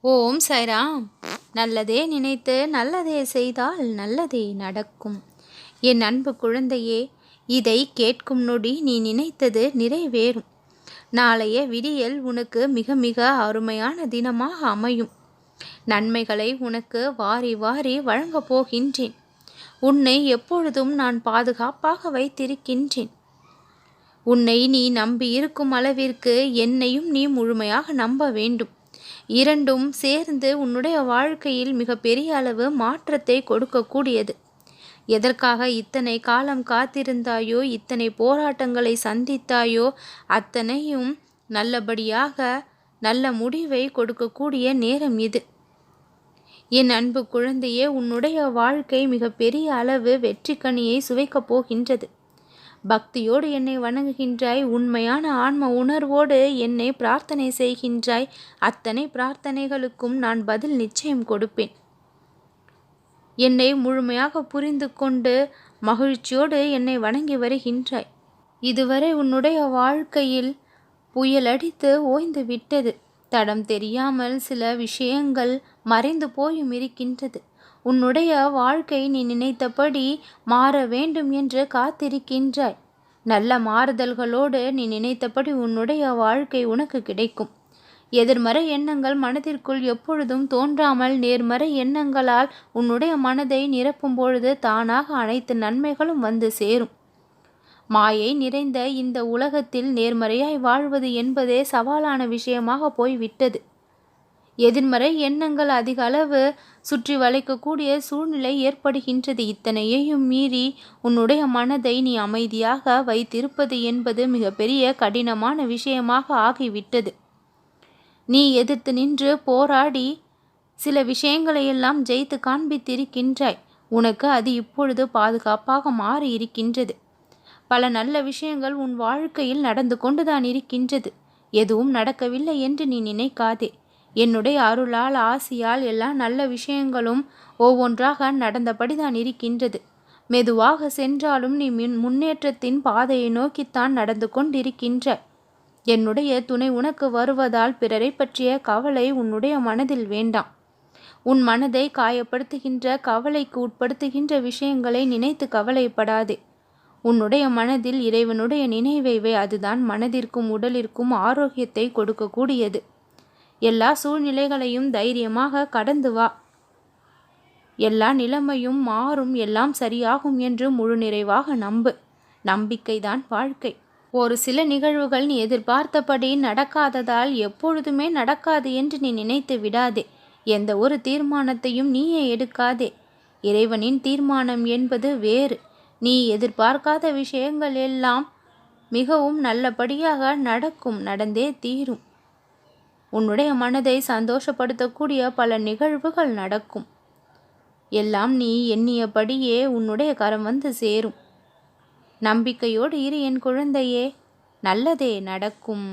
ஓம் சாய்ராம். நல்லதே நினைத்து நல்லதே செய்தால் நல்லதே நடக்கும். என் அன்பு குழந்தையே, இதை கேட்கும் நொடி நீ நினைத்தது நிறைவேறும். நாளைய விடியல் உனக்கு மிக மிக அருமையான தினமாக அமையும். நன்மைகளை உனக்கு வாரி வாரி வழங்கப் போகின்றேன். உன்னை எப்பொழுதும் நான் பாதுகாப்பாக வைத்திருக்கின்றேன். உன்னை நீ நம்பி இருக்கும் அளவிற்கு என்னையும் நீ முழுமையாக நம்ப வேண்டும். இரண்டும் சேர்ந்து உன்னுடைய வாழ்க்கையில் மிக பெரிய அளவு மாற்றத்தை கொடுக்கக்கூடியது. எதற்காக இத்தனை காலம் காத்திருந்தாயோ, இத்தனை போராட்டங்களை சந்தித்தாயோ, அத்தனையும் நல்லபடியாக நல்ல முடிவை கொடுக்கக்கூடிய நேரம் இது. என் அன்பு குழந்தையே, உன்னுடைய வாழ்க்கை மிக பெரிய அளவு வெற்றி கனியை சுவைக்கப் போகின்றது. பக்தியோடு என்னை வணங்குகின்றாய், உண்மையான ஆன்ம உணர்வோடு என்னை பிரார்த்தனை செய்கின்றாய். அத்தனை பிரார்த்தனைகளுக்கும் நான் பதில் நிச்சயம் கொடுப்பேன். என்னை முழுமையாக புரிந்து கொண்டு மகிழ்ச்சியோடு என்னை வணங்கி வருகின்றாய். இதுவரை உன்னுடைய வாழ்க்கையில் புயலடித்து ஓய்ந்து விட்டது. தடம் தெரியாமல் சில விஷயங்கள் மறைந்து போயும் இருக்கின்றது. உன்னுடைய வாழ்க்கை நீ நினைத்தபடி மாற வேண்டும் என்று காத்திருக்கின்றாய். நல்ல மாறுதல்களோடு நீ நினைத்தபடி உன்னுடைய வாழ்க்கை உனக்கு கிடைக்கும். எதிர்மறை எண்ணங்கள் மனதிற்குள் எப்பொழுதும் தோன்றாமல் நேர்மறை எண்ணங்களால் உன்னுடைய மனதை நிரப்பும் பொழுது தானாக அனைத்து நன்மைகளும் வந்து சேரும். மாயை நிறைந்த இந்த உலகத்தில் நேர்மறையாய் வாழ்வது என்பதே சவாலான விஷயமாக போய்விட்டது. எதிர்மறை எண்ணங்கள் அதிக அளவு சுற்றி வளைக்கக்கூடிய சூழ்நிலை ஏற்படுகின்றது. இத்தனையையும் மீறி உன்னுடைய மனதை நீ அமைதியாக வைத்திருப்பது என்பது மிகப்பெரிய கடினமான விஷயமாக ஆகிவிட்டது. நீ எதிர்த்து நின்று போராடி சில விஷயங்களையெல்லாம் ஜெயித்து காண்பித்திருக்கின்றாய். உனக்கு அது இப்பொழுது பாதுகாப்பாக மாறி இருக்கின்றது. பல நல்ல விஷயங்கள் உன் வாழ்க்கையில் நடந்து கொண்டுதான் இருக்கின்றது. எதுவும் நடக்கவில்லை என்று நீ நினைக்காதே. என்னுடைய அருளால் ஆசியால் எல்லா நல்ல விஷயங்களும் ஒவ்வொன்றாக நடந்தபடிதான் இருக்கின்றது. மெதுவாக சென்றாலும் நீ முன்னேற்றத்தின் பாதையை நோக்கித்தான் நடந்து கொண்டிருக்கின்ற. என்னுடைய துணை உனக்கு வருவதால் பிறரை பற்றிய கவலை உன்னுடைய மனதில் வேண்டாம். உன் மனதை காயப்படுத்துகின்ற கவலைக்கு உட்படுத்துகின்ற விஷயங்களை நினைத்து கவலைப்படாதே. உன்னுடைய மனதில் இறைவனுடைய நினைவை அதுதான் மனதிற்கும் உடலிற்கும் ஆரோக்கியத்தை கொடுக்கக்கூடியது. எல்லா சூழ்நிலைகளையும் தைரியமாக கடந்து வா. எல்லா நிலைமையும் மாறும், எல்லாம் சரியாகும் என்று முழு நிறைவாக நம்பு. நம்பிக்கைதான் வாழ்க்கை. ஒரு சில நிகழ்வுகள் நீ எதிர்பார்த்தபடி நடக்காததால் எப்பொழுதுமே நடக்காது என்று நீ நினைத்து விடாதே. எந்த ஒரு தீர்மானத்தையும் நீயே எடுக்காதே. இறைவனின் தீர்மானம் என்பது வேறு. நீ எதிர்பார்க்காத விஷயங்கள் எல்லாம் மிகவும் நல்லபடியாக நடக்கும், நடந்தே தீரும். உன்னுடைய மனதை சந்தோஷப்படுத்தக்கூடிய பல நிகழ்வுகள் நடக்கும். எல்லாம் நீ எண்ணியபடியே உன்னுடைய கரம் வந்து சேரும். நம்பிக்கையோடு இரு என் குழந்தையே, நல்லதே நடக்கும்.